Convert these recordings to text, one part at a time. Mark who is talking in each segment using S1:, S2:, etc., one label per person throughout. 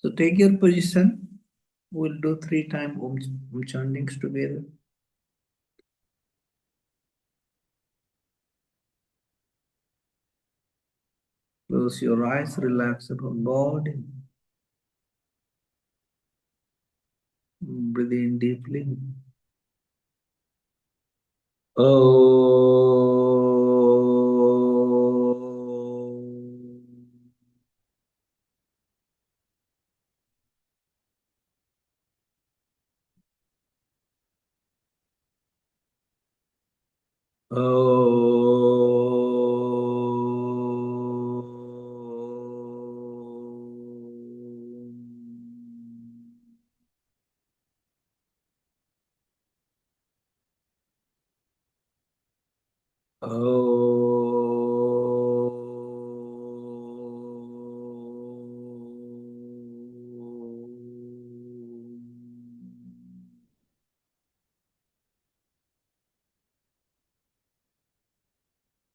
S1: So take your position. We'll do 3 times Om chantings together. Close your eyes, relax your body. Breathe in deeply.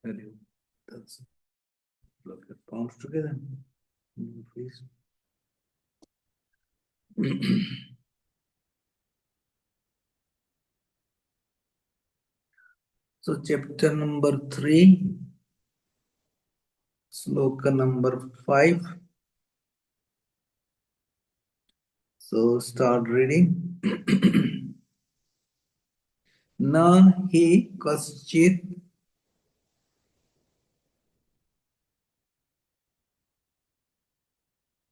S1: Very good. That's it. Look your palms together. Please. So chapter number 3, sloka number 5. So start reading. Na hi kaschit.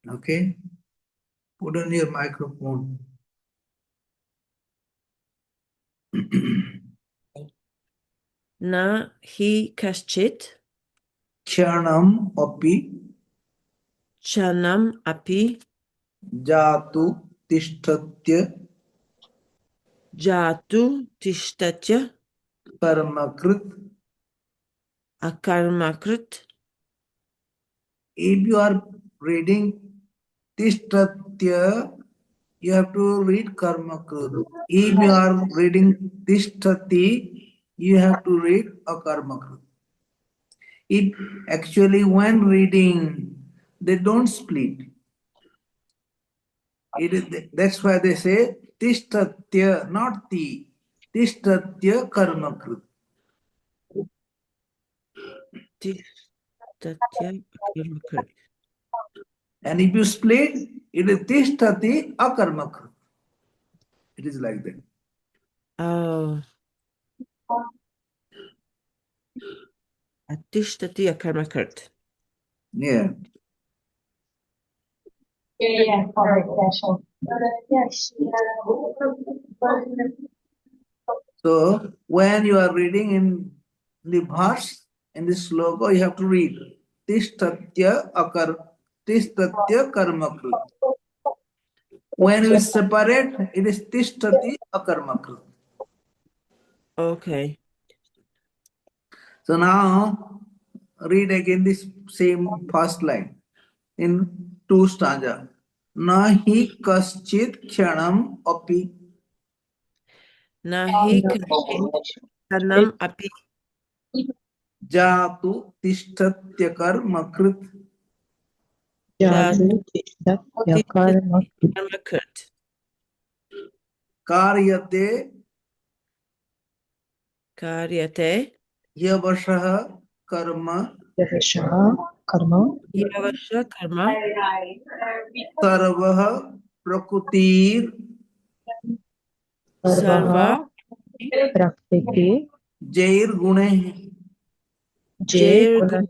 S1: Okay. Put on your microphone.
S2: Na hi kaschit.
S1: Kshanam
S2: api.
S1: Jatu tishtatya.
S2: Jatu tishtatya.
S1: Karmakrit.
S2: Akarmakrit.
S1: If you are reading tishtatya, you have to read karmakrit. If you are reading tishtati, you have to read akarmakrit. If actually when reading, they don't split. That's why they say tishtatya, not ti. Tishtatya karmakrit.
S2: Tishtatya akarmakrit.
S1: And if you split, it is tishtati akarmakrit. It is like that.
S2: Oh. Tishtati akarmakrit.
S1: Yeah. So when you are reading in the verse, in the sloka, you have to read tishtatya karmakrit. When we separate, it is tishtati akarmakrit.
S2: Okay.
S1: So now read again this same first line in 2 stanza. Nahi kaschit kshanam api.
S2: Nahi kaschit kshanam api.
S1: Jatu tishtatya karmakrit.
S2: Jatu tishtatya karmakrit. Karyate
S1: Yavashaha karma
S2: Yavasha karma
S1: sarvaha prakutir
S2: sarva
S1: jair gune.
S2: jair gune.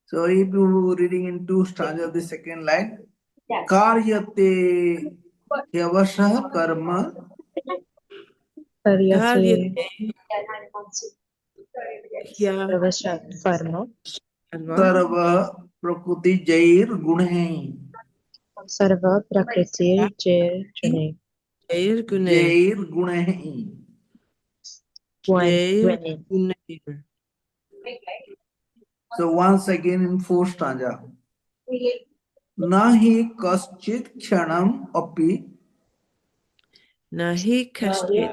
S1: So if you reading in 2 stanza the second line, karyate yavashaha karma
S2: Karyate
S1: sarva prakuti jair gune.
S2: jair gune.
S1: Jair gune.
S2: Jair gune.
S1: So once again in 4 stanza. Nahi kaschit kshanam api.
S2: Nahi kaschit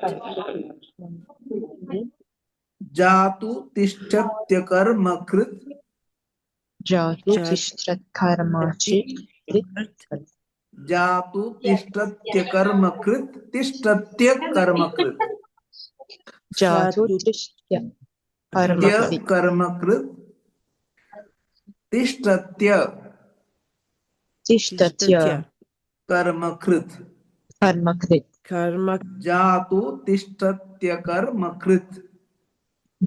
S1: Jatu tishtatya karmakrit.
S2: jatu
S1: जातु तिष्ठत्य कर्मकृत तिष्ठत्य कर्मकृत
S3: जातु तिष्ठत्य कर्मकृत
S1: कर्मकृत तिष्ठत्य कर्मकृत जातु तिष्ठत्य कर्मकृत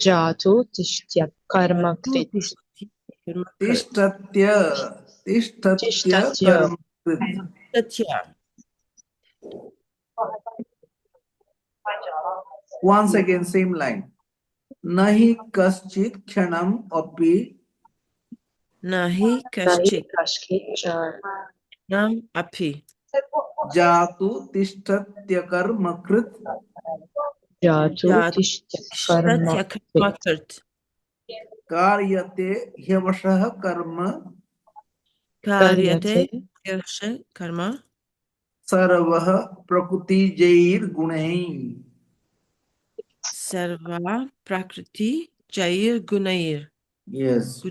S3: जातु तिष्ठत्य कर्मकृत
S1: तिष्ठत्य कर्मकृत once again same line nahi kaschit क्षणम अपि
S2: Nahi kaschit nam api
S1: जातु तिष्ठत्य कर्मकृत
S3: जातु तिष्ठत्य कर्मकृत
S1: कार्यते ह्यवशः कर्म
S2: karyate karma
S1: सर्वः प्रकृतिजैर्गुणैः
S2: sarva prakriti jair gunair.
S1: yes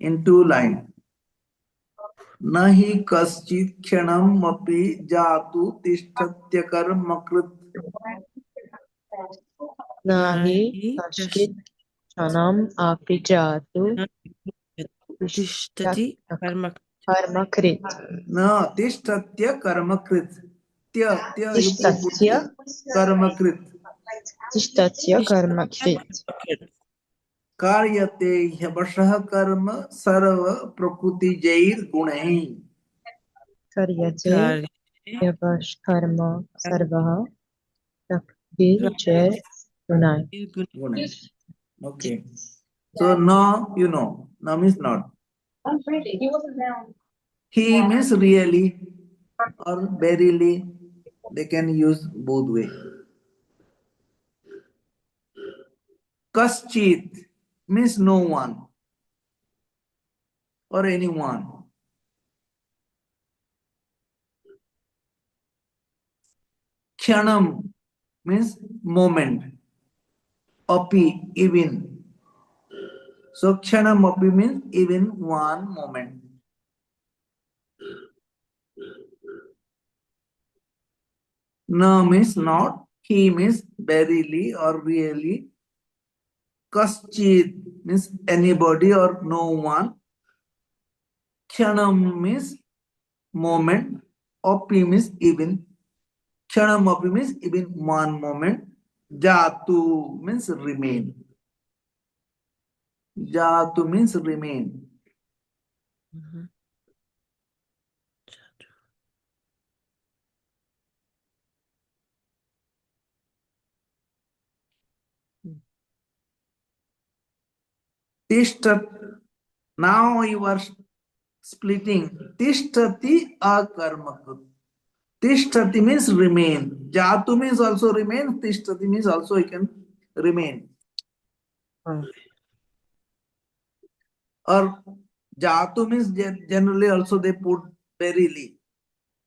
S1: in two line nahi kaschit क्षणम अपि जातु तिष्ठत्य कर्मकृत
S3: नाहि कश्चित् क्षणम् अपि जातु
S2: tishtati
S3: कर्मकृत
S1: न तिष्ठत्य कर्मकृत त्य you put
S3: तिष्ठत्य
S1: कर्मकृत
S3: तिष्ठत्य कर्मकृत
S1: कार्यते ह्यवशः कर्म सर्व प्रकृतिजैर्गुणैः
S3: कार्यते ह्यवशः कर्म सर्वः प्रकृतिजैर्गुणैः
S1: okay so no you know no means not he means really or verily they can use both way kaschit means no one or anyone kshanam means moment api even so kshanam api means even one moment no means not he means verily or really kaschit means anybody or no one kshanam means moment api means even kshanam api means even one moment jatu means remain jatu means remain Tishtat. Now you are splitting. Tishtati akarmakut. Tishtati means remain. Jatu means also remain. Tishtati means also you can remain. Or jatu means generally also they put verily.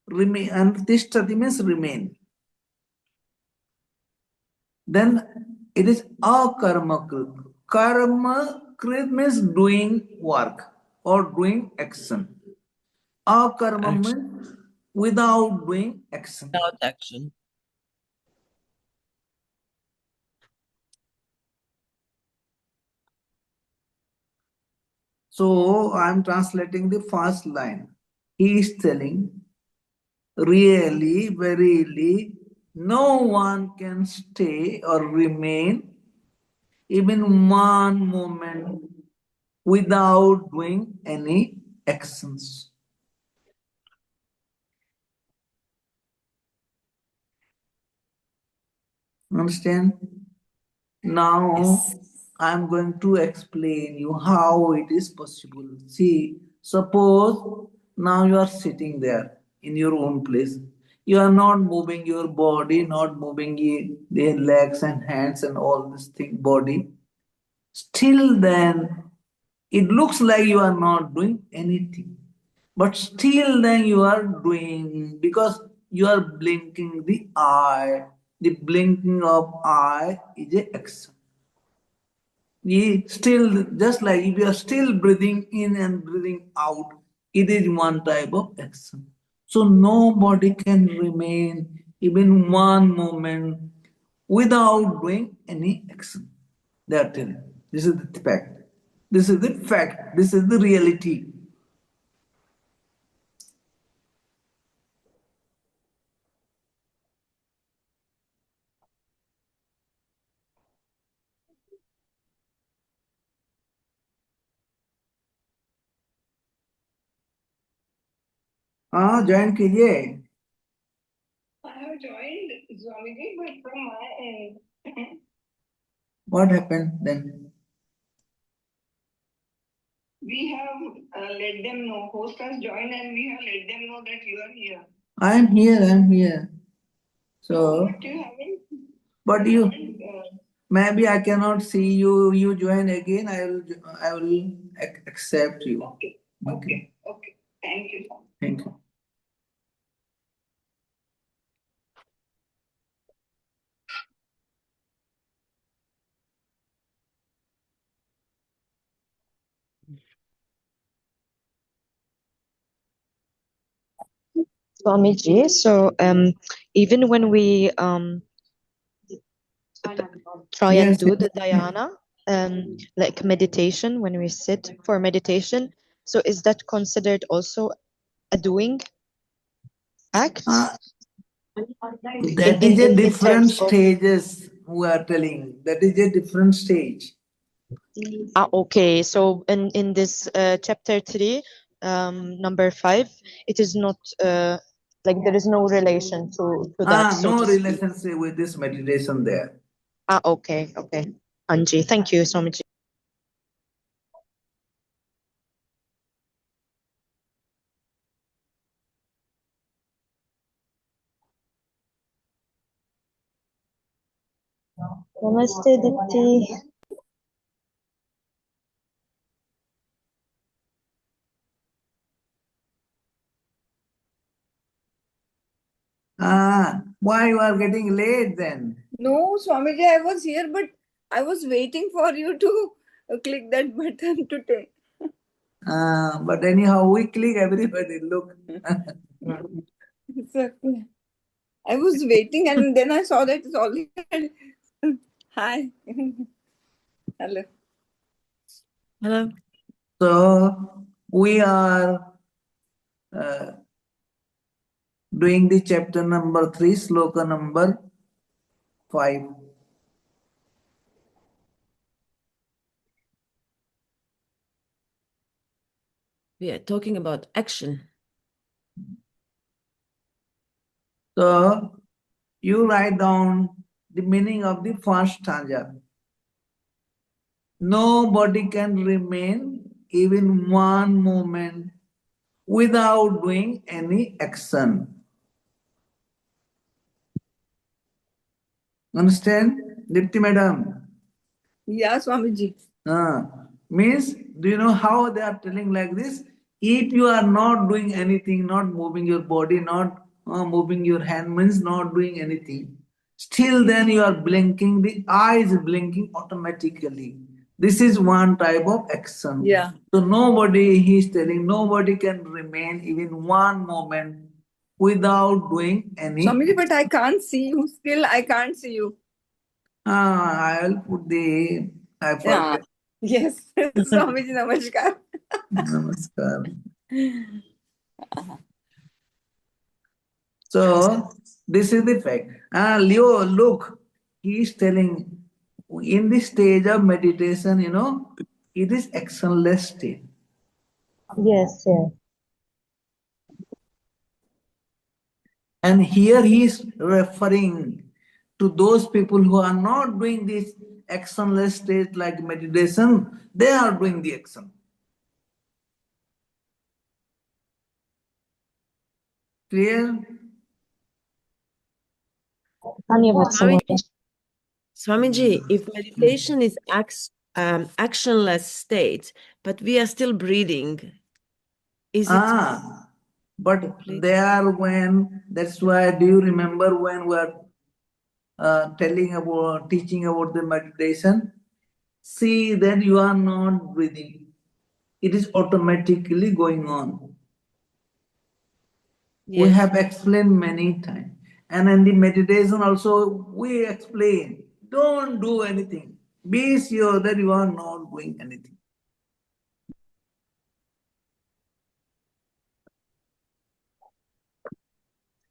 S1: Remain and tishtati means remain. Then it is akarmakut. Karmakrit means doing work or doing action. Akarma means without doing action.
S2: Without action.
S1: So I am translating the first line. He is telling, really, verily, no one can stay or remain even one moment without doing any actions. Understand? Now
S2: Yes.
S1: I'm going to explain you how it is possible. See, suppose now you are sitting there in your own place. You are not moving your body, not moving the legs and hands and all this thing, body. Still then, it looks like you are not doing anything. But still then you are doing because you are blinking the eye. The blinking of eye is a action. We still, just like if you are still breathing in and breathing out, It is one type of action. So nobody can remain even one moment without doing any action. They are telling. This is the fact. This is the fact. This is the reality. हाँ join कीजिए.
S4: I have joined Swamiji, but from my end.
S1: What happened then?
S4: We have let them know. Host has joined and we have let them know that you are here.
S1: I am here. I am here. So,
S4: But you haven't.
S1: but you,
S4: haven't,
S1: maybe I cannot see you. You join again. I will accept you.
S4: Okay. Okay. Okay. Thank you.
S1: Thank you.
S3: Swamiji, so even when we try and
S1: Yes,
S3: do the dhyana, like meditation, when we sit for meditation, so is that considered also a doing act?
S1: That is a
S3: in
S1: different
S3: terms of
S1: stages we are telling. That is a different stage.
S3: okay, so in this chapter 3, number 5, it is not like there is no relation to that, so
S1: No
S3: to speak.
S1: relationship with this meditation there.
S3: Okay, okay. Anji, thank you so much. Namaste, Dipti.
S1: Why you are getting late then?
S4: No, Swamiji, I was here, but I was waiting for you to click that button to take.
S1: But anyhow, we click everybody. Look.
S4: It's okay. I was waiting and then I saw that it's already. Hi. Hello.
S2: Hello.
S1: So we are doing the chapter number 3, sloka number 5.
S2: We are talking about action.
S1: So you write down the meaning of the first stanza. Nobody can remain even one moment without doing any action. Understand, Dipti madam?
S4: Yeah, Swamiji.
S1: Means, do you know how they are telling like this? If you are not doing anything, not moving your body, not moving your hand, means not doing anything, still then you are blinking, the eye is blinking automatically. This is one type of action.
S4: Yeah.
S1: So nobody, he is telling, nobody can remain even one moment without doing any.
S4: Swamiji, but I can't see you. Still, I can't see you.
S1: I'll put the. I
S4: Yeah.
S1: forget.
S4: Yes. Swamiji, namaskar.
S1: Namaskar. So this is the fact. Leo, look, he is telling in this stage of meditation, it is actionless state.
S3: Yes, yes.
S1: And here he is referring to those people who are not doing this actionless state like meditation, they are doing the action. Clear?
S2: Swamiji, if meditation is actionless state, but we are still breathing, is it?
S1: But there when, that's why, do you remember when we are teaching about the meditation? See that you are not breathing. It is automatically going on. We
S2: Yes.
S1: have explained many times. And in the meditation also, we explain, don't do anything. Be sure that you are not doing anything.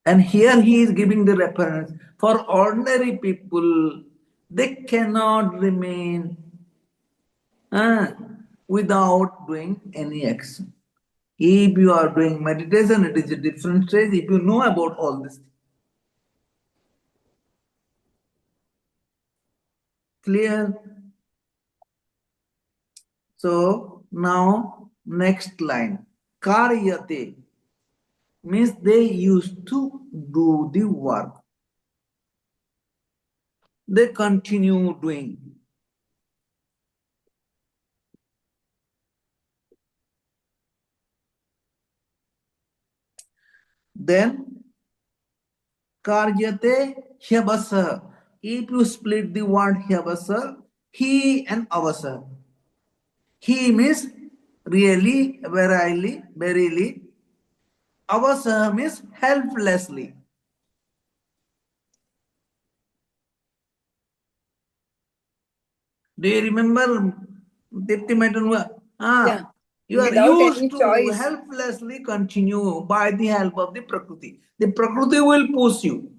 S1: And here he is giving the reference. For ordinary people, they cannot remain without doing any action. If you are doing meditation, it is a different stage. If you know about all this. Clear? So now next line. Karyate means they used to do the work. They continue doing. Then Karyate hyabasa. If you split the word hyabasa, he and avasa. He means really, verily. Avasa means helplessly. Do you remember Dipti Maitanwa?
S4: Yeah.
S1: You are
S4: Without
S1: used
S4: any
S1: to
S4: choice.
S1: helplessly continue by the help of the Prakriti. The Prakriti will push you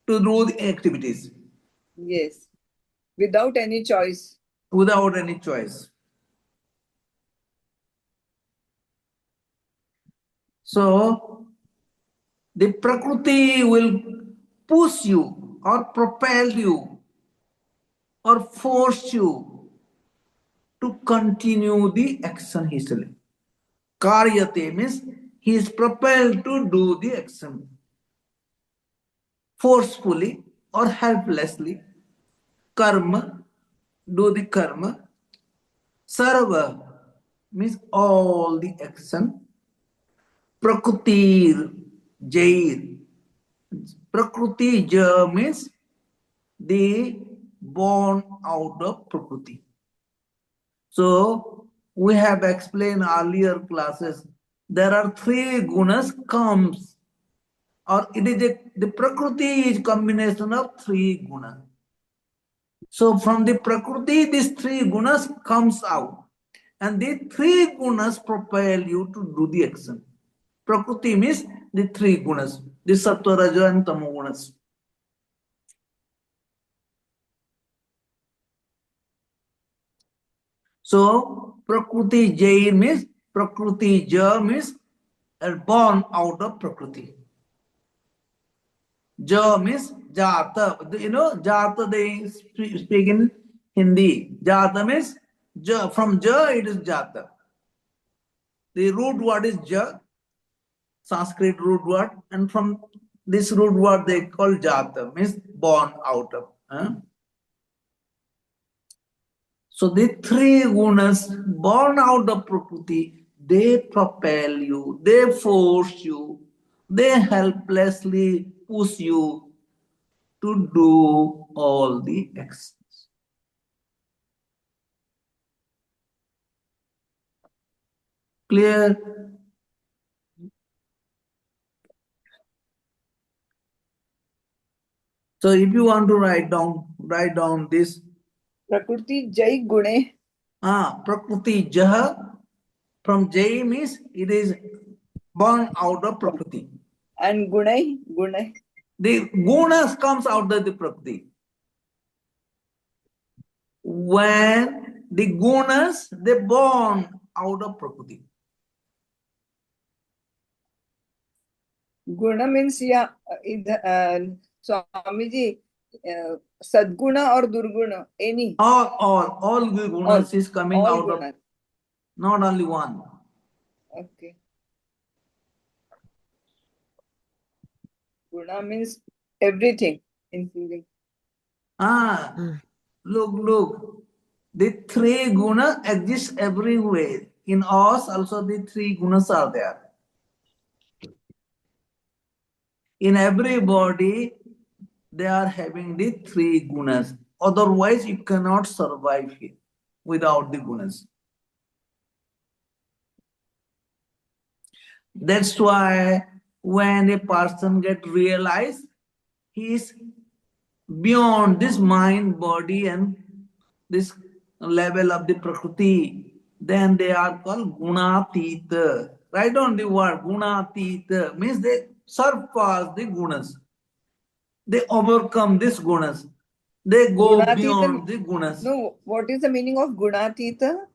S1: to do the activities
S4: Yes. Without any choice.
S1: without any choice. So, the Prakriti will push you or propel you or force you to continue the action hastily. Karyate means he is propelled to do the action forcefully or helplessly. Karma, do the karma. Sarva means all the action. Prakutir, Jair. Prakriti ja means the born out of Prakriti. So we have explained earlier classes. There are three gunas comes, or it is the Prakriti is combination of three gunas. So from the Prakriti, these three gunas comes out. And the three gunas propel you to do the action. Prakriti means the three gunas, the Sattva, Raja and Tamo gunas. So Prakriti Jair means Prakriti Ja means born out of Prakriti. Ja means Jata. You know, Jata they speak in Hindi. Jata means Ja. From Ja it is Jata. The root word is Ja, Sanskrit root word, and from this root word they call Jata, means born out of. So the three gunas born out of Prakriti, they propel you, they force you, they helplessly push you to do all the actions. Clear? So if you want to write down this.
S4: Prakriti Jai Gune.
S1: Prakriti Jaha. From Jai means it is born out of Prakriti.
S4: And Gunai.
S1: The gunas comes out of the Prakriti. When the gunas, they born out of Prakriti.
S4: Guna means Swamiji, Sadguna or Durguna, any.
S1: All the gunas is coming out
S4: gunas.
S1: of, not only one.
S4: Okay. Guna means everything, including.
S1: Look. The three gunas exist everywhere. In us also the three gunas are there. In everybody, they are having the three gunas. Otherwise, you cannot survive here without the gunas. That's why when a person get realized he is beyond this mind, body, and this level of the Prakriti, then they are called Gunatita. Write down the word Gunatita, means they surpass the gunas. They overcome these gunas. They go beyond the gunas.
S4: No, what is the meaning of Gunatita?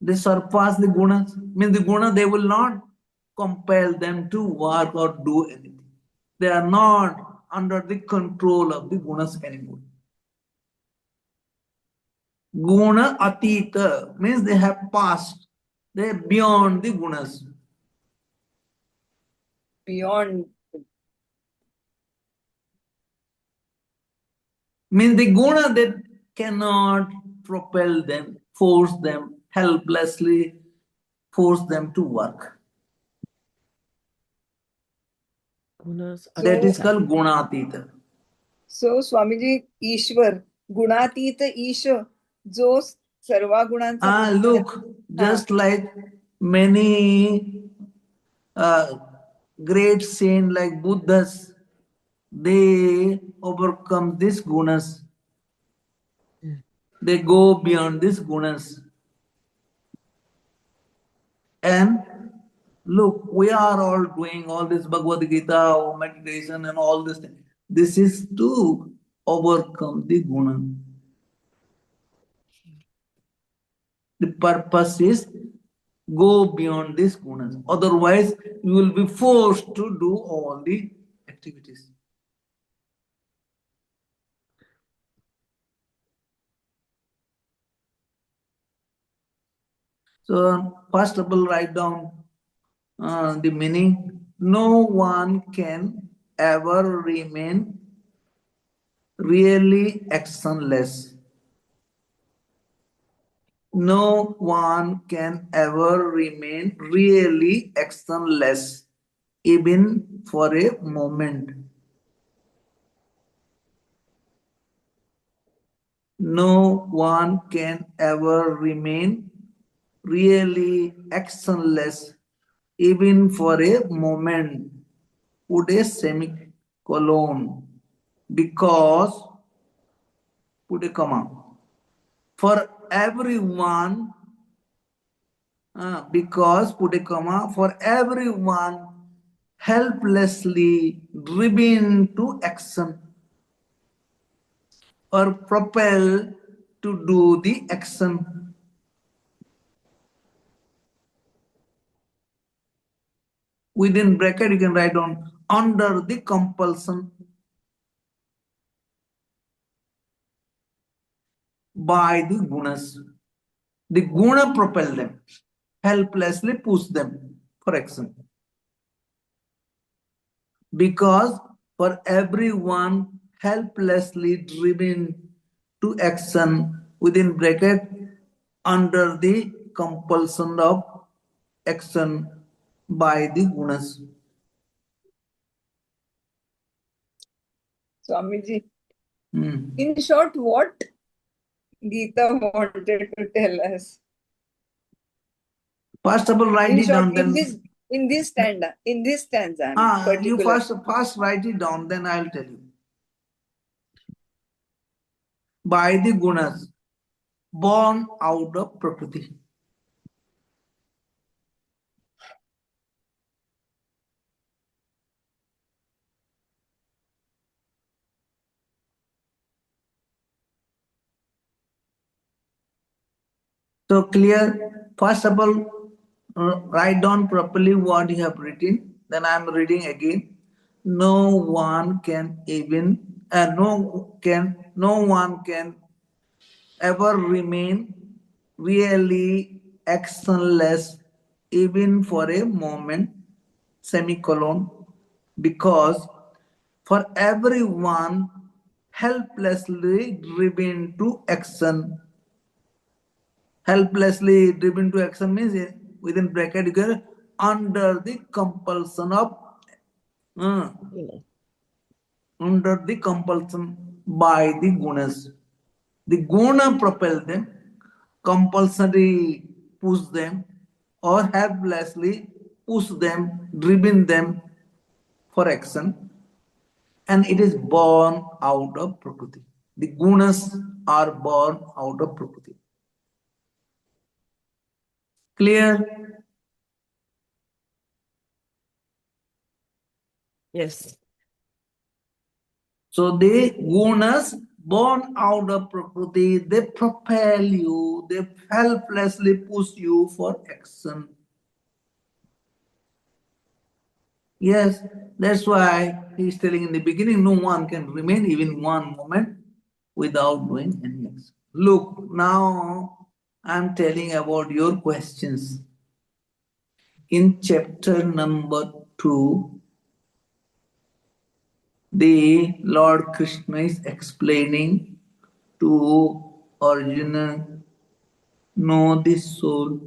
S1: They surpass the gunas. Means the guna, they will not compel them to work or do anything. They are not under the control of the gunas anymore. Guna atita means they have passed. They are beyond the gunas.
S4: Beyond.
S1: Means the guna that cannot propel them, force them, helplessly force them to work.
S2: Gunas
S1: That is
S2: atita.
S1: called gunatita.
S4: So, Swamiji, Ishwar, Gunatita Isha, जो सर्व गुणांचा
S1: Look, just like many great saints like Buddhas, they overcome these gunas. They go beyond these gunas. And look, we are all doing all this Bhagavad Gita or meditation and all this thing. This is to overcome the guna. The purpose is go beyond these gunas. Otherwise, you will be forced to do all the activities. So, first of all, write down the meaning. No one can ever remain really actionless. No one can ever remain really actionless, even for a moment. No one can ever remain really actionless, even for a moment. Put a semicolon, because, put a comma, for everyone, because, put a comma, for everyone helplessly driven to action or propelled to do the action. Within bracket, you can write down under the compulsion by the gunas. The guna propel them, helplessly push them for action. Because for everyone helplessly driven to action, within bracket, under the compulsion of action by the gunas.
S4: Swamiji, in short, what Gita wanted to tell us?
S1: First of all, write
S4: In
S1: it
S4: short,
S1: down. Then
S4: in this stanza,
S1: you
S4: particular.
S1: first write it down. Then I'll tell you. By the gunas, born out of Prakriti. So clear. First of all, write down properly what you have written. Then I am reading again. No one can even, no one can ever remain really actionless even for a moment, semicolon, because for everyone helplessly driven to action. Helplessly driven to action means within bracket you can under the compulsion of under the compulsion by the gunas. The guna propel them, compulsory push them, or helplessly push them, driven them for action, and it is born out of Prakriti. The gunas are born out of Prakriti. Clear?
S2: Yes.
S1: So the gunas born out of Prakriti, they propel you, they helplessly push you for action. Yes, that's why he's telling in the beginning, no one can remain even one moment without doing any action. Look, now I'm telling about your questions. In chapter number 2, the Lord Krishna is explaining to Arjuna, know this soul.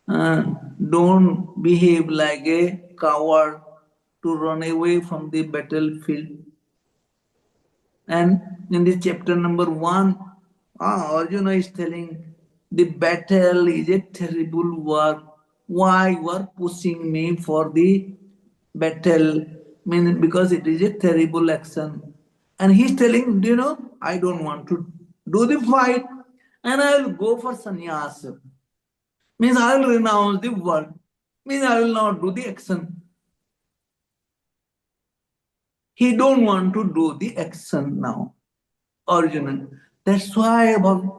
S1: Don't behave like a coward to run away from the battlefield. And in this chapter number 1, Arjuna is telling the battle is a terrible work. Why you are pushing me for the battle? Mean because it is a terrible action. And he's telling, I don't want to do the fight and I will go for sannyas. Means I will renounce the world. Means I will not do the action. He don't want to do the action now. Arjuna. That's why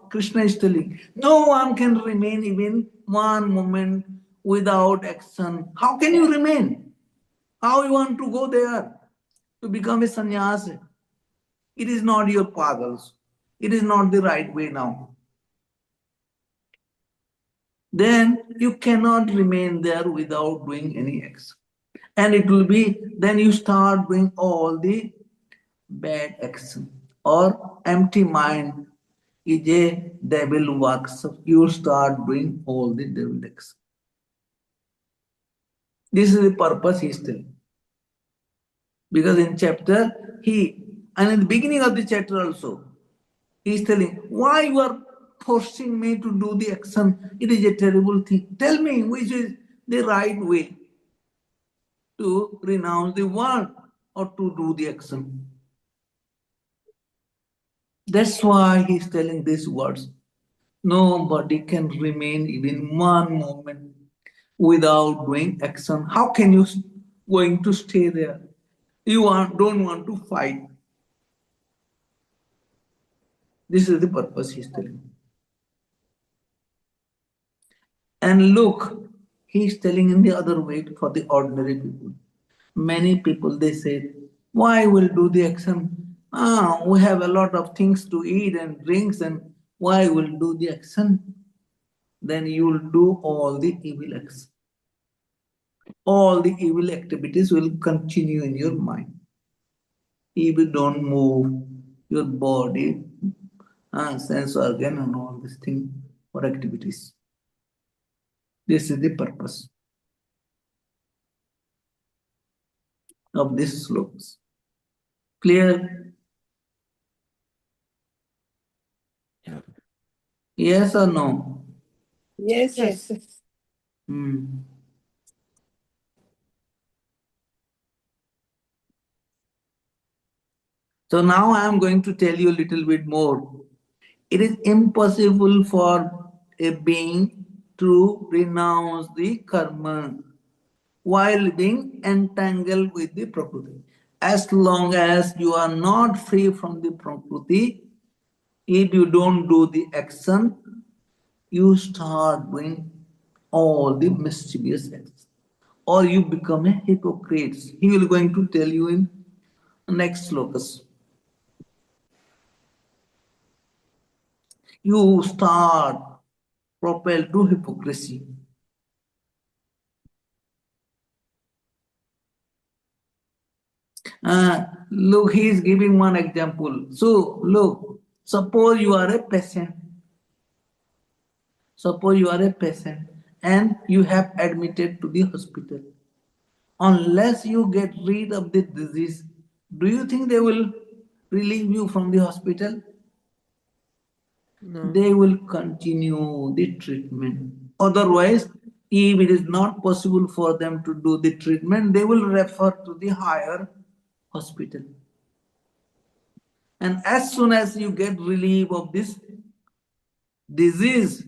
S1: Krishna is telling, no one can remain even one moment without action. How can you remain? How you want to go there to become a sannyasi? It is not your path also. It is not the right way now. Then you cannot remain there without doing any action. And it will be, then you start doing all the bad action or empty mind is a devil works. You start doing all the devil action. This is the purpose he is telling. Because in chapter, and in the beginning of the chapter also, he is telling, why you are forcing me to do the action? It is a terrible thing. Tell me which is the right way to renounce the world or to do the action. That's why he's telling these words. Nobody can remain even one moment without doing action. How can you going to stay there? You don't want to fight. This is the purpose he's telling. And look, he's telling in the other way for the ordinary people. Many people they say, why will do the action? We have a lot of things to eat and drinks, and why will do the action? Then you will do all the evil acts. All the evil activities will continue in your mind. If you don't move your body, sense organ, and all these things for activities. This is the purpose of these slokas. Clear?
S2: Yeah.
S1: Yes or no?
S4: Yes,
S2: Yes.
S4: yes.
S1: So now I am going to tell you a little bit more. It is impossible for a being to renounce the karma while being entangled with the Prakriti. As long as you are not free from the Prakriti, if you don't do the action, you start doing all the mischievous acts. Or you become a hypocrite. He will going to tell you in next slokas. You start propelled to hypocrisy. Look, he is giving one example. So, look, suppose you are a patient. Suppose you are a patient and you have admitted to the hospital. Unless you get rid of the disease, do you think they will relieve you from the hospital?
S2: No.
S1: They will continue the treatment. Otherwise, If it is not possible for them to do the treatment, they will refer to the higher hospital. And as soon as you get relief of this disease,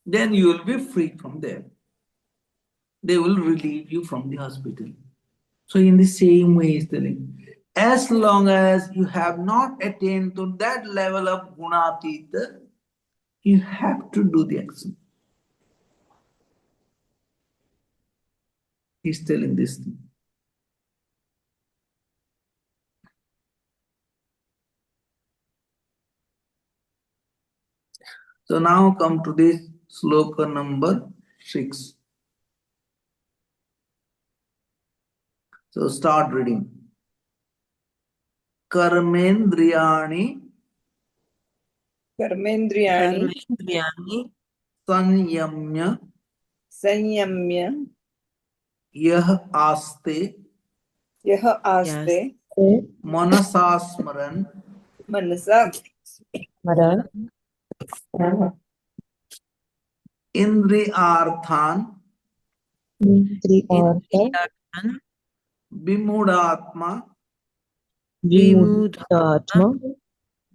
S1: then you will be free from there. They will relieve you from the hospital. So in the same way he's telling, as long as you have not attained to that level of gunatita, you have to do the action. He's telling this thing. So now come to this sloka number 6. So start reading. Karmendriyani
S4: Karmendriyani
S2: Karmendriyani
S1: sanyamya
S4: Sanyamya
S1: yah aste
S4: Yah Aste
S1: manasasmaran
S4: Manasa
S3: Mara
S1: indriyarthan
S3: Indriyartha
S1: vimudatma
S3: Vimudatma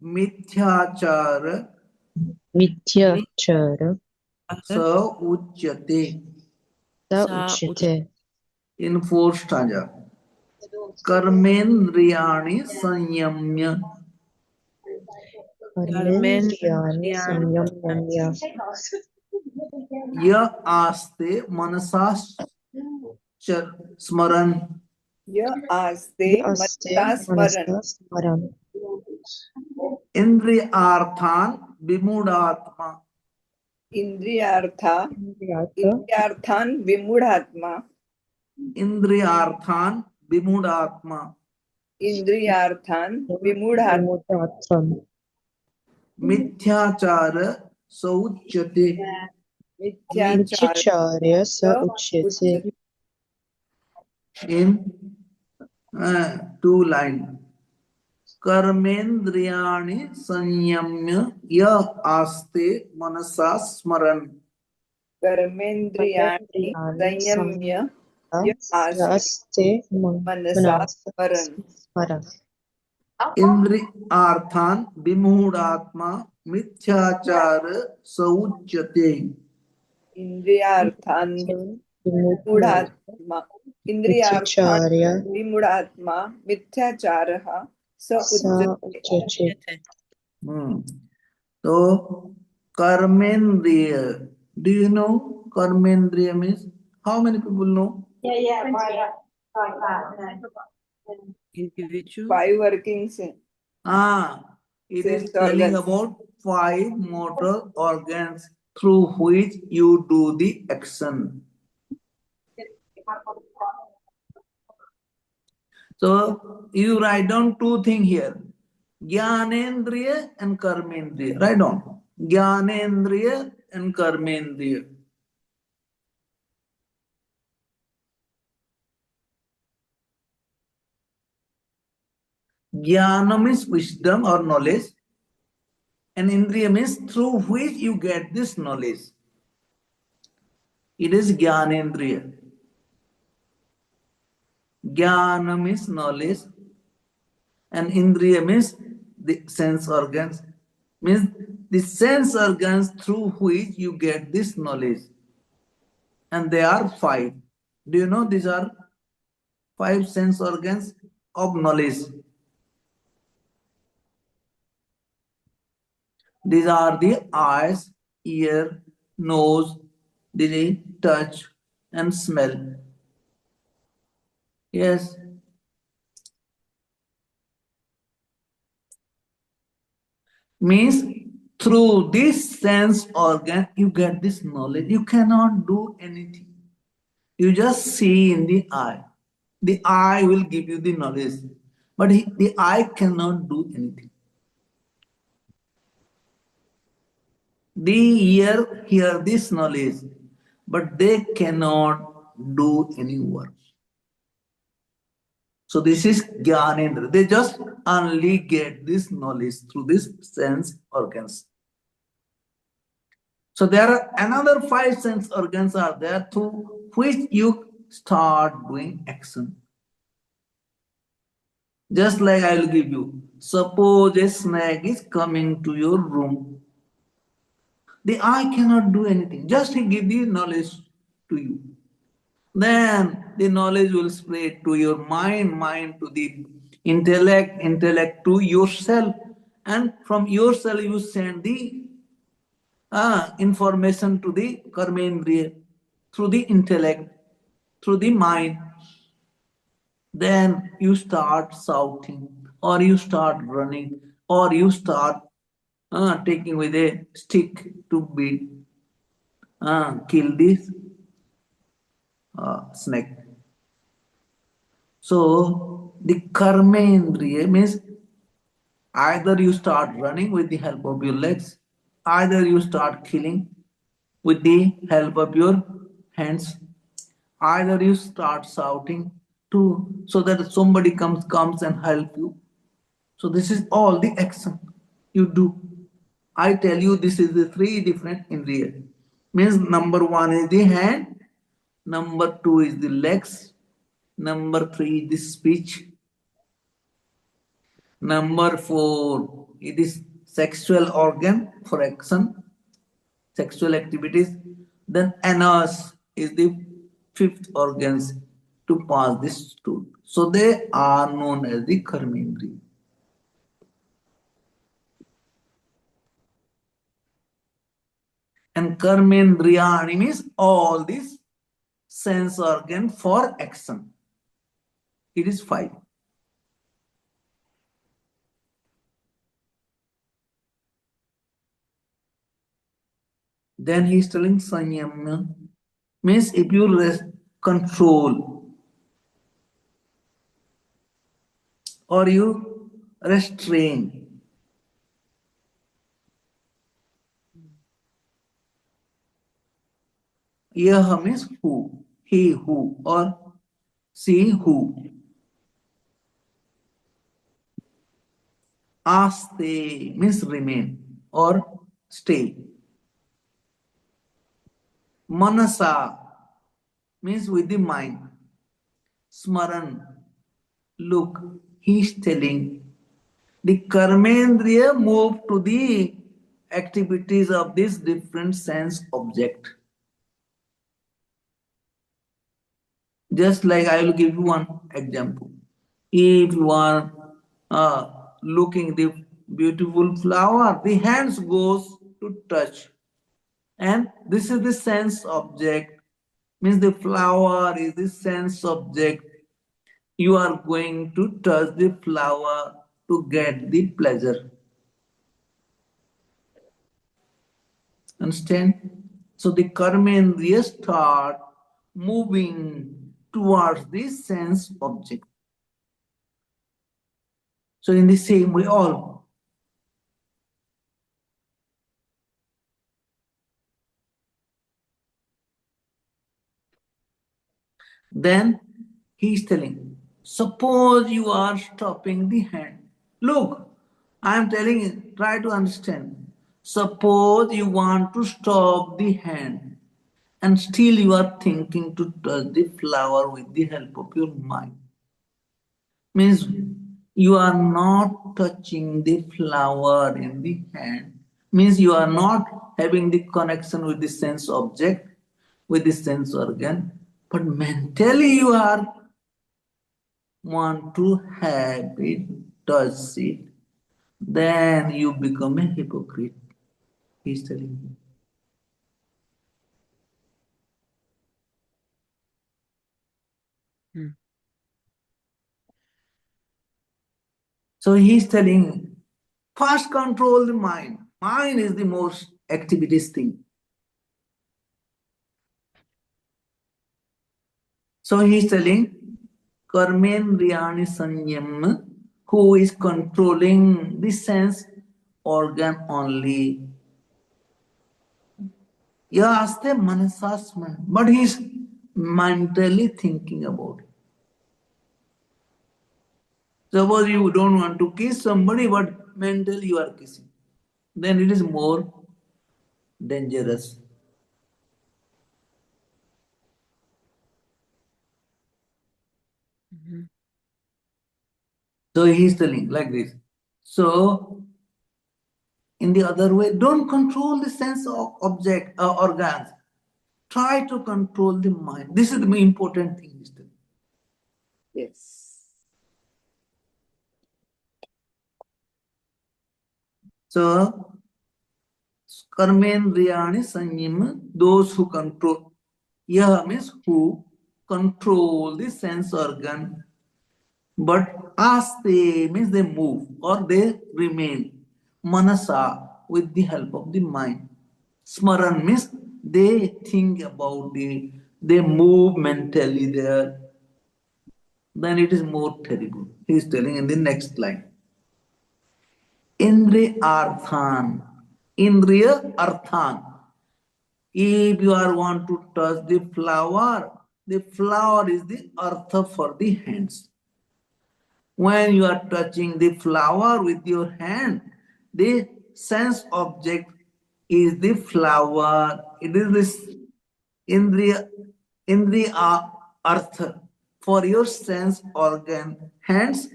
S1: mithyachara
S3: Mityachara
S1: sa uchyate.
S3: Sa Uchite
S1: In 4 stanza. Karmendriyani sanyamya
S3: Karmendriyani Samyamya
S1: ya aste manasas smaran
S4: Yah Aste
S3: Aste
S4: Manasa Smaran
S3: Manasas Maram
S1: indriyarthan vimudatma.
S4: Indriyartha
S3: Indriyartha
S4: Indriyarthan Vimudhatma
S1: Indriyarthan vimudatma
S4: Indriyarthan Vimudhat
S3: Vimudatham
S1: mithyachara sauchyate.
S4: Mithyachara
S3: Mityacharya Sa Uchyate
S4: Uchyate
S1: In 2 lines. Karmendriyani sanyamya ya aste manasa smaran.
S4: Karmendriyani
S3: Karmendriyani
S4: Sanyamya
S3: Samyamya
S4: Yah Aste
S3: Aste
S4: Manasa Smaran
S3: Maram
S1: Indriyarthan vimudatma mithyachara sauchyate.
S4: Indriyarthan Vimudhatma Indriyarthan
S3: Mityacharya
S4: Vimudhatma Mithyacharaha Sa
S3: Sa
S4: Uchyate
S3: Uchyate
S1: So, karmendriya. Do you know karmendriya means? How many people know?
S2: individual
S4: 5 working
S1: It is
S4: sense
S1: telling
S4: organs.
S1: about 5 motor organs through which you do the action. So you write down 2 things here. Jnanendriya and karmendriya. Write down. Jnanendriya and karmendriya. Jnana means wisdom or knowledge. And indriya means through which you get this knowledge. It is jnanendriya. Jnana means knowledge. And indriya means the sense organs. Means the sense organs through which you get this knowledge. And they are 5. Do you know these are 5 sense organs of knowledge? These are the eyes, ear, nose, the touch, and smell. Yes. Means through this sense organ, you get this knowledge. You cannot do anything. You just see in the eye. The eye will give you the knowledge. But the eye cannot do anything. The ear hear this knowledge, but they cannot do any work. So this is Jnanendra. They just only get this knowledge through this sense organs. So there are another 5 sense organs are there through which you start doing action. Just like I will give you. Suppose a snake is coming to your room. The eye cannot do anything. Just he give the knowledge to you. Then the knowledge will spread to your mind, mind to the intellect, intellect to yourself. And from yourself you send the information to the karmendriya through the intellect, through the mind. Then you start shouting, or you start running, or you start taking with a stick to beat, kill this snake. So the karmendriya means either you start running with the help of your legs, either you start killing with the help of your hands, either you start shouting to so that somebody comes and help you. So this is all the action you do. I tell you this is the 3 different indriya. Means number 1 is the hand, number 2 is the legs, number 3 is the speech, number 4 it is sexual organ for action, sexual activities. Then anus is the 5th organs to pass this stool. So they are known as the karmendriya. And karmendriyani means all these sense organ for action. It is 5. Then he is telling sanyamya means if you control or you restrain. Yah means who, he who, or she who. Aste means remain or stay. Manasa means with the mind. Smaran, look, he is telling. The karmendriya move to the activities of this different sense object. Just like I will give you one example. If you are looking the beautiful flower, the hands goes to touch. And this is the sense object. Means the flower is the sense object. You are going to touch the flower to get the pleasure. Understand? So the karmendriya start moving towards the sense object. So in the same way, all. Then he is telling, suppose you are stopping the hand. Look, I am telling you, try to understand. Suppose you want to stop the hand and still you are thinking to touch the flower with the help of your mind. Means you are not touching the flower in the hand. Means you are not having the connection with the sense object, with the sense organ, but mentally you are want to have it, touch it, then you become a hypocrite. He's telling you. So he's telling, first control the mind. Mind is the most activities thing. So he's telling, karmendriyani sanyam, who is controlling the sense organ only. Yaste manasasman, but he's mentally thinking about it. Suppose you don't want to kiss somebody, but mentally you are kissing. Then it is more dangerous. So he's telling like this. So in the other way, don't control the sense of object organs. Try to control the mind. This is the most important thing.
S4: Yes.
S1: So karmendriyani sanyam, those who control. Yah means who control the sense organ. But aste means they move or they remain. Manasa with the help of the mind. Smaran means they think about they move mentally there. Then it is more terrible. He is telling in the next line. Indriya Arthan. Indriya Arthan. If you are want to touch the flower is the artha for the hands. When you are touching the flower with your hand, the sense object is the flower. It is this indriya artha for your sense organ. Hence,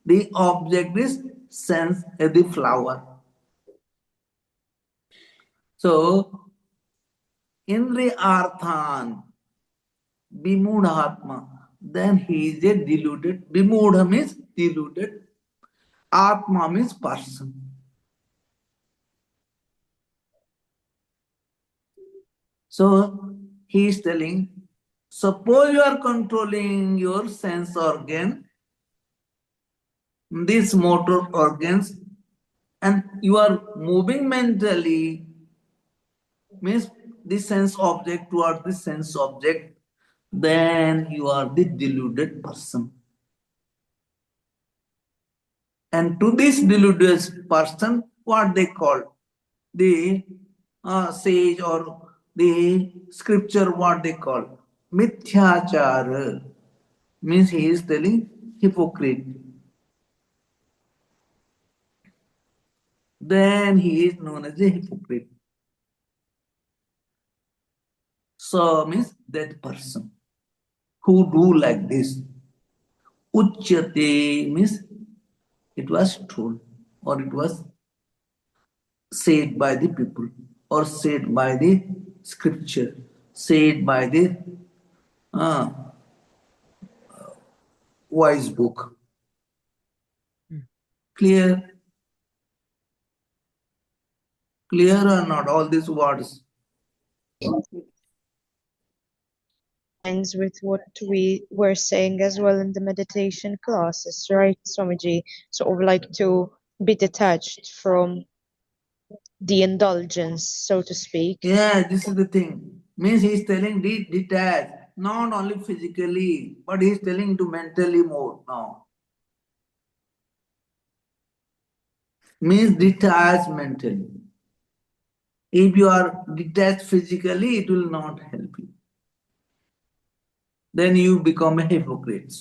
S1: the object is sense the flower. So, indriya arthan Vimudhatma, then he is a deluded. Vimudha means deluded. Atma means person. So he is telling, suppose you are controlling your sense organ, these motor organs, and you are moving mentally, means the sense object towards the sense object, then you are the deluded person. And to this deluded person, what they call the sage or the scripture, what they call mithyachara, means he is telling hypocrite. Then he is known as a hypocrite. So means that person who do like this. Uchyate means it was told or it was said by the people or said by the scripture, said by the uh, wise book. Clear? Clear or not? All these words.
S3: Aligns with what we were saying as well in the meditation classes, right, Swamiji? Sort of like to be detached from the indulgence, so to speak.
S1: Yeah, this is the thing. Means he is telling detach, not only physically, but he is telling to mentally more now. Means detach mentally. If you are detached physically, it will not help you. Then you become a hypocrite.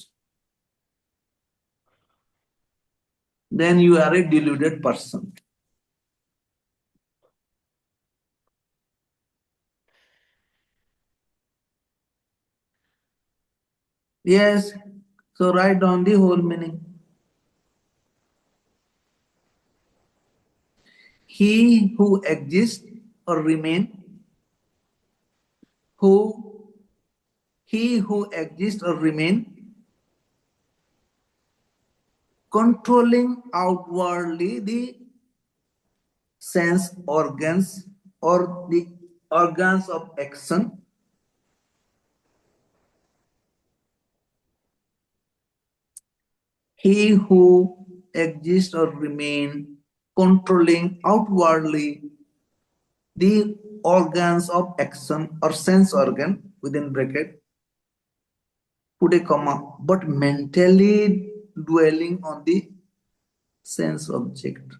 S1: Then you are a deluded person. Yes, so write down the whole meaning. He who exists or remain, he who exists or remain, controlling outwardly the sense organs or the organs of action, he who exists or remain, controlling outwardly the organs of action or sense organ within bracket, put a comma, but mentally dwelling on the sense object.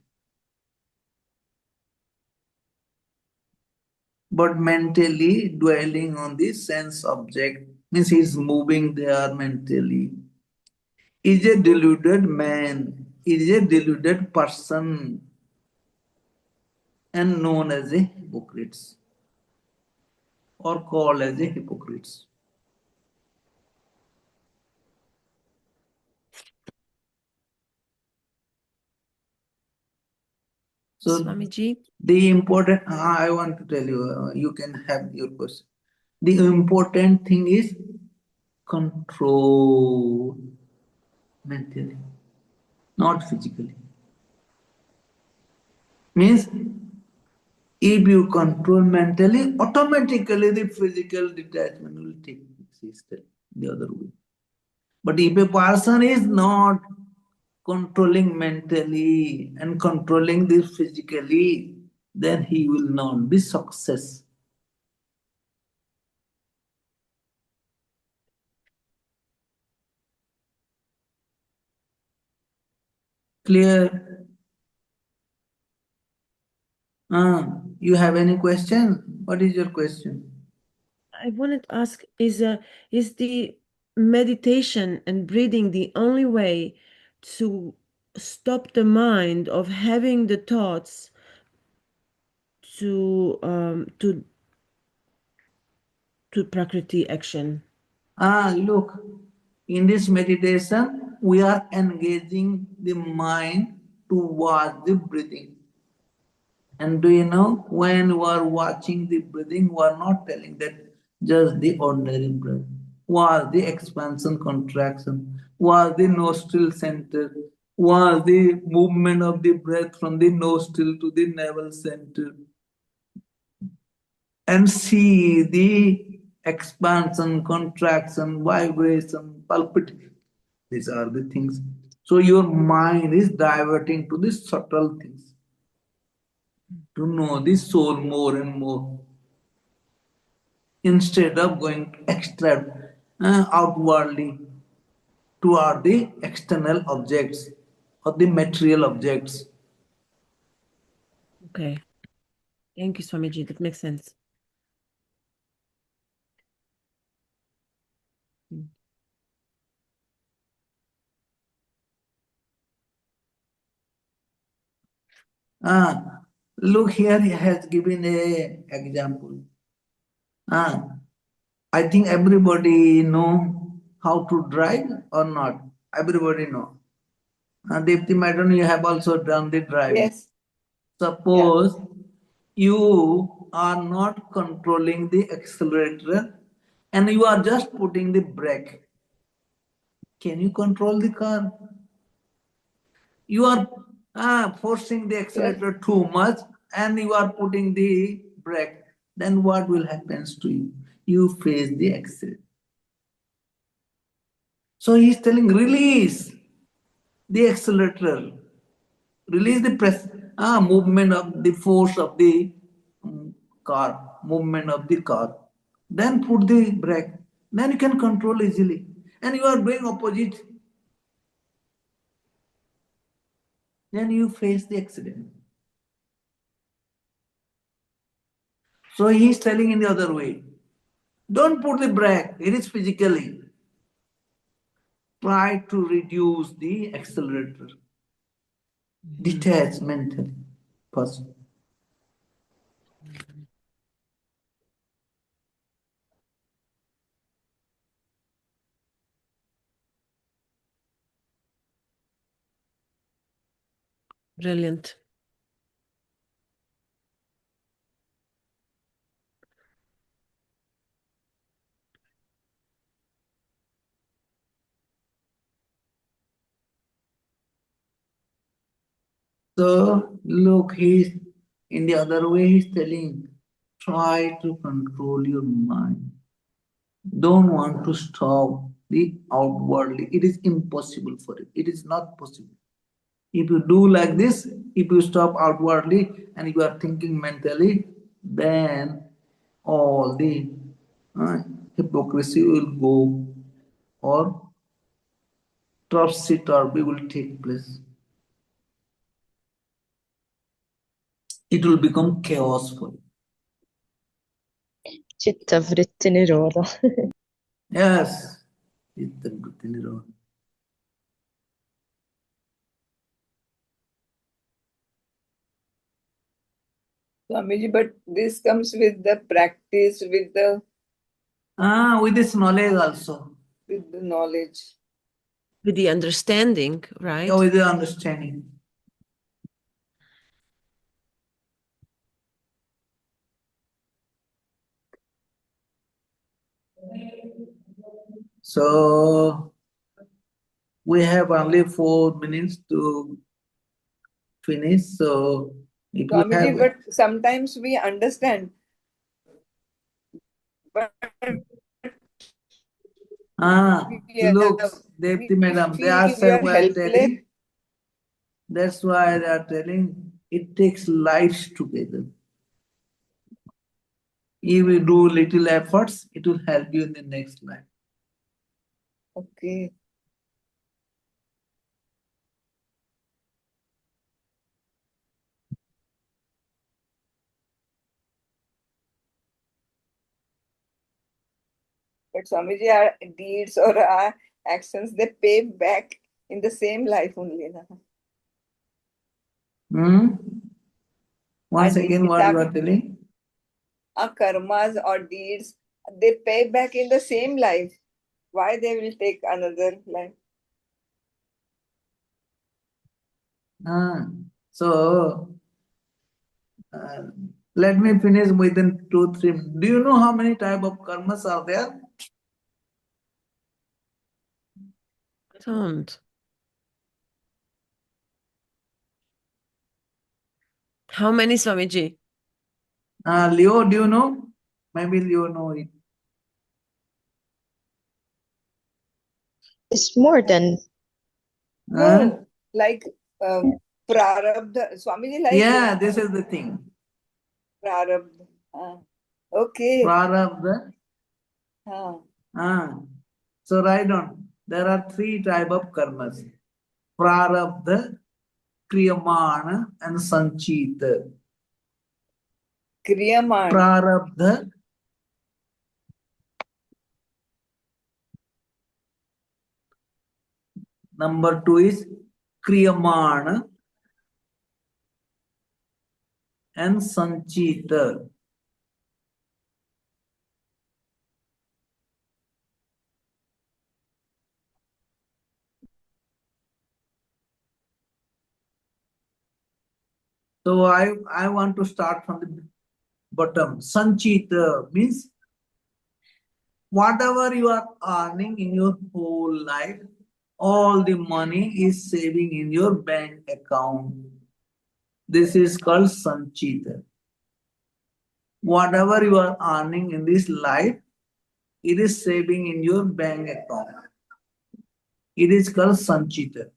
S1: But mentally dwelling on the sense object means he is moving there mentally. Is a deluded man, is a deluded person, and known as a hypocrite. or called as a hypocrites. So
S2: Swamiji,
S1: the important, I want to tell you, you can have your question. The important thing is control mentally, not physically. Means if you control mentally, automatically the physical detachment will take place the other way. But if a person is not controlling mentally and controlling this physically, then he will not be success. Clear? You have any question? What is your question?
S2: I wanted to ask, is the meditation and breathing the only way to stop the mind of having the thoughts to prakriti action?
S1: Look, in this meditation, we are engaging the mind towards the breathing. And do you know, when you are watching the breathing, you are not telling that just the ordinary breath. Was the expansion, contraction? Was the nostril center? Was the movement of the breath from the nostril to the navel center? And see the expansion, contraction, vibration, palpitation. These are the things. So your mind is diverting to the subtle things to know the soul more and more instead of going extra outwardly toward the external objects or the material objects.
S2: Okay. Thank you, Swamiji. That makes sense.
S1: Look here, he has given a example. I think everybody know how to drive or not. Everybody know. Deepti madam, you have also done the driving.
S4: Yes.
S1: Suppose you are not controlling the accelerator and you are just putting the brake. Can you control the car? You are forcing the accelerator too much and you are putting the brake. Then what will happen to you? You face the accident. So he is telling release the accelerator, release the press, movement of the force of the car, movement of the car. Then put the brake. Then you can control easily. And you are doing opposite. Then you face the accident. So he is telling in the other way. Don't put the brake. It is physically. Try to reduce the accelerator. Detach mentally first.
S2: Brilliant.
S1: So look, he's in the other way, he's telling, try to control your mind. Don't want to stop the outwardly. It is impossible for it. It is not possible. If you do like this, if you stop outwardly and you are thinking mentally, then all the uh, hypocrisy will go or topsy-turvy will take place. It will become chaos for you.
S3: Citta vritti niroda.
S1: Yes. It's the Buddha.
S4: Swamiji, but this comes with the practice, with
S1: this knowledge also.
S4: the knowledge.
S2: With the understanding, right?
S1: Yeah, with the understanding. So we have only 4 minutes to finish. So if you
S4: Swamiji,
S1: have,
S4: but sometimes we understand, but
S1: look,
S4: we
S1: Devti madam, they
S4: feel
S1: are
S4: we are
S1: were
S4: helpless.
S1: telling. That's why they are telling it takes lives together. If you do little efforts, it will help you in the next life.
S4: Okay. But Swamiji, our deeds or our actions, they pay back in the same life only. Na?
S1: Once
S4: Our
S1: again, what you are telling?
S4: our karmas or deeds, they pay back in the same life. Why they will take another life?
S1: So, let me finish within 2, 3. Do you know how many type of karmas are there?
S2: Don't. How many, Swamiji?
S1: Leo, do you know? Maybe Leo know it.
S3: It's more than
S4: No, like prarabdha. Swamiji, like
S1: Yeah, this is the thing.
S4: prarabdha. Okay.
S1: Prarabdha.
S4: Ah.
S1: So write down. There are 3 type of karmas. Prarabdha, Kriyamana and Sanchita.
S4: Kriyaman.
S1: Prarabdha. Number 2 is Kriyamana and Sanchita. So I want to start from the bottom. Sanchita means whatever you are earning in your whole life, all the money is saving in your bank account. This is called Sanchita. Whatever you are earning in this life, it is saving in your bank account. It is called Sanchita.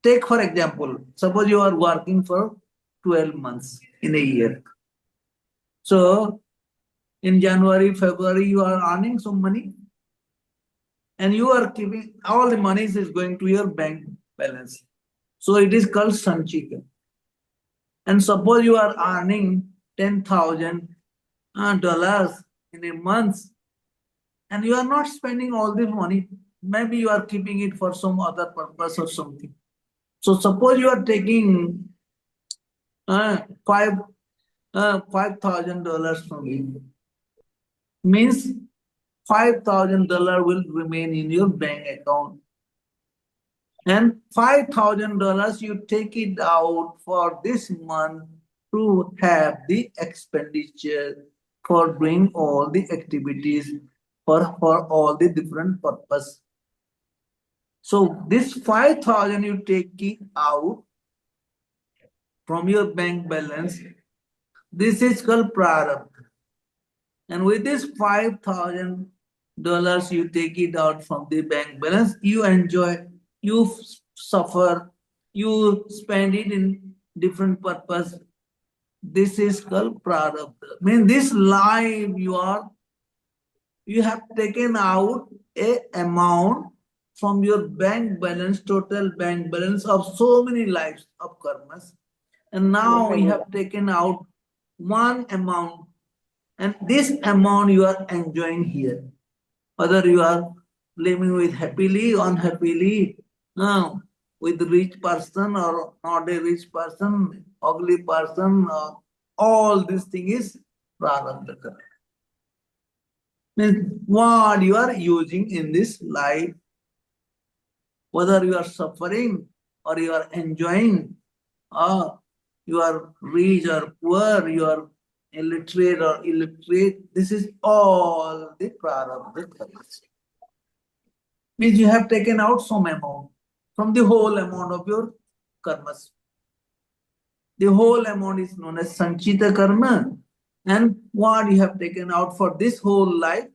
S1: Take for example, suppose you are working for 12 months in a year. So in January, February, you are earning some money and you are keeping all the money is going to your bank balance. So it is called Sanchita. And suppose you are earning $10,000 in a month and you are not spending all this money. Maybe you are keeping it for some other purpose or something. So suppose you are taking $5,000 from me. Means $5,000 will remain in your bank account. And $5,000 you take it out for this month to have the expenditure for doing all the activities for all the different purpose. So this 5,000 you take it out from your bank balance. This is called prarabdha. And with this $5,000 you take it out from the bank balance, you enjoy, you suffer, you spend it in different purpose. This is called prarabdha. I mean, this life you have taken out a amount from your bank balance, total bank balance of so many lives of karmas. And now you have taken out one amount, and this amount you are enjoying here. Whether you are living with happily or unhappily, with rich person or not a rich person, ugly person, all this thing is prarabdha karma. Means what you are using in this life, whether you are suffering or you are enjoying, or you are rich or poor, you are illiterate or illiterate, this is all the prarabdha karma. Means you have taken out some amount from the whole amount of your karmas. The whole amount is known as sanchita karma, and what you have taken out for this whole life,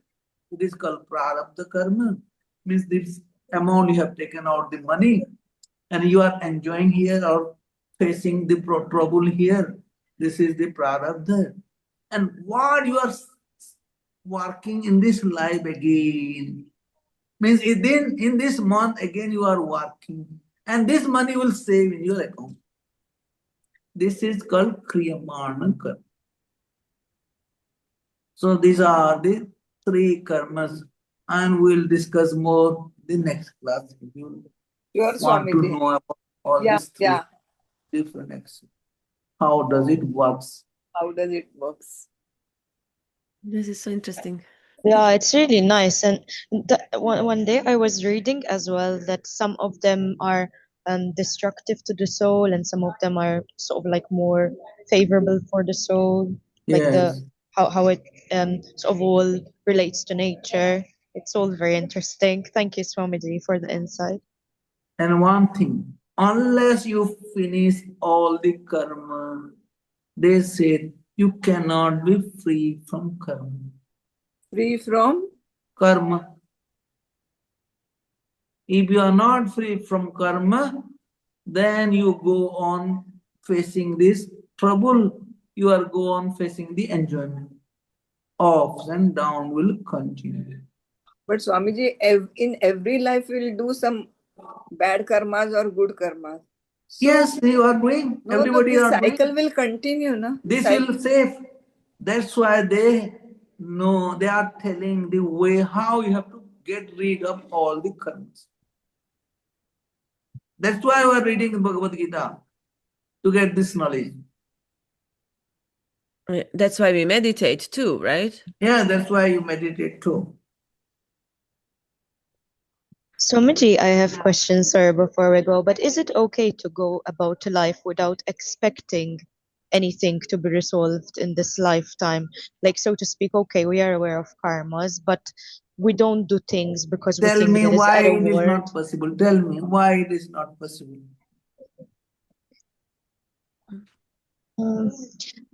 S1: it is called prarabdha karma. Means this amount you have taken out the money, and you are enjoying here or facing the trouble here. This is the prarabdha. And what you are working in this life again, means in this month again you are working, and this money will save in your account. This is called kriyamana karma. So these are the three karmas, and we'll discuss more the next class if you
S4: Sure,
S1: want to
S4: Swamiji.
S1: know about all
S4: Yeah,
S1: these three
S4: yeah.
S1: different actions. How does it works?
S4: How does it works?
S2: This is so interesting.
S3: Yeah, it's really nice. And one day I was reading as well that some of them are destructive to the soul, and some of them are sort of like more favorable for the soul, like the
S1: Yes.
S3: how it sort of all relates to nature. It's all very interesting. Thank you, Swamiji, for the insight.
S1: And one thing, unless you finish all the karma, they said you cannot be free from karma.
S4: Free from?
S1: Karma. If you are not free from karma, then you go on facing this trouble. You are go on facing the enjoyment. Ups and down will continue.
S4: But Swamiji, in every life we'll do some bad karmas or good karmas. So,
S1: Yes, you are doing.
S4: no,
S1: Everybody
S4: this
S1: are
S4: cycle
S1: doing.
S4: will continue, no?
S1: This will save. That's why they know, they are telling the way how you have to get rid of all the karmas. That's why we are reading the Bhagavad Gita, to get this knowledge.
S2: That's why we meditate too, right?
S1: Yeah, that's why you meditate too.
S3: Swamiji, I have questions, sir, before we go. But is it okay to go about life without expecting anything to be resolved in this lifetime? Like, so to speak, okay, we are aware of karmas, but we don't do things because we
S1: Tell
S3: think
S1: me
S3: there is a
S1: why it is
S3: reward.
S1: not possible. Tell me why it is not possible.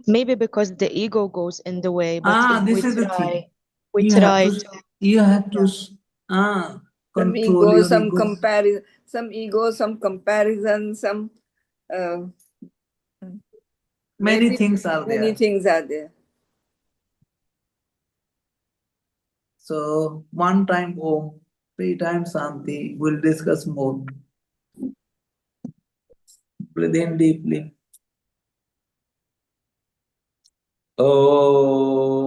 S3: Maybe because the ego goes in the way, but if
S1: This is the thing.
S3: we
S1: You have
S3: try
S1: to,
S3: to,
S1: you have to
S4: some
S1: control
S4: ego,
S1: your
S4: some
S1: ego.
S4: comparison, some comparison, some
S1: Many things are
S4: many
S1: there.
S4: things are there.
S1: So one time Om, 3 times Santi. We'll discuss more. Breathe in deeply. Oh.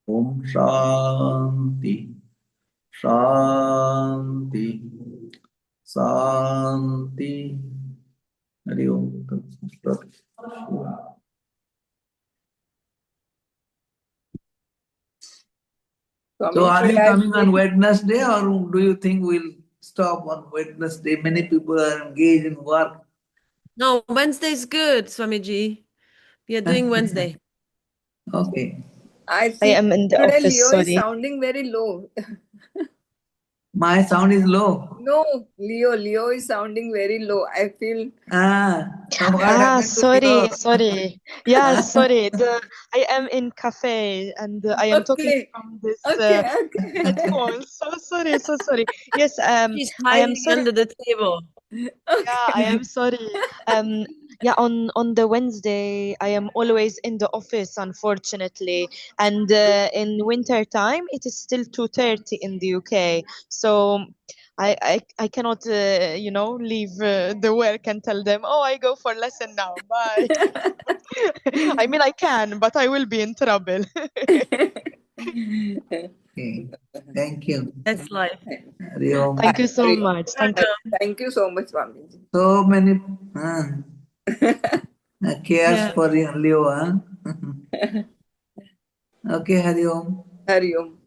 S1: Om Shanti. Shanti. Shanti. Hari Om. So are you coming on Wednesday, or do you think we'll stop on Wednesday? Many people are engaged in work.
S2: No, Wednesday is good, Swamiji. We are doing Wednesday.
S1: Okay.
S4: I
S3: I
S4: think
S3: am in the
S4: today
S3: office,
S4: Leo is
S3: sorry.
S4: sounding very low.
S1: My sound is low.
S4: No, Leo is sounding very low. I feel.
S1: What happened to Leo?
S3: Sorry. Yeah, sorry. I am in cafe and I am talking
S4: Okay,
S3: from this
S4: okay.
S3: headphone. So sorry, so sorry. Yes,
S2: She's
S3: I am
S2: hiding
S3: sorry.
S2: under the table.
S3: Yeah, I am sorry. Yeah, on the Wednesday, I am always in the office, unfortunately, and in winter time, it is still 2:30 in the UK. So I cannot leave the work and tell them, oh, I go for lesson now. Bye. I mean, I can, but I will be in trouble.
S1: Okay. Thank you.
S2: That's life.
S1: Hari Om.
S3: Thank you so
S4: Hari-
S3: much. Thank you.
S4: Thank you so much, Swamiji.
S1: So many cares
S2: Yeah.
S1: for you, Leo. Huh? Okay, Hari Om.
S4: Hari Om.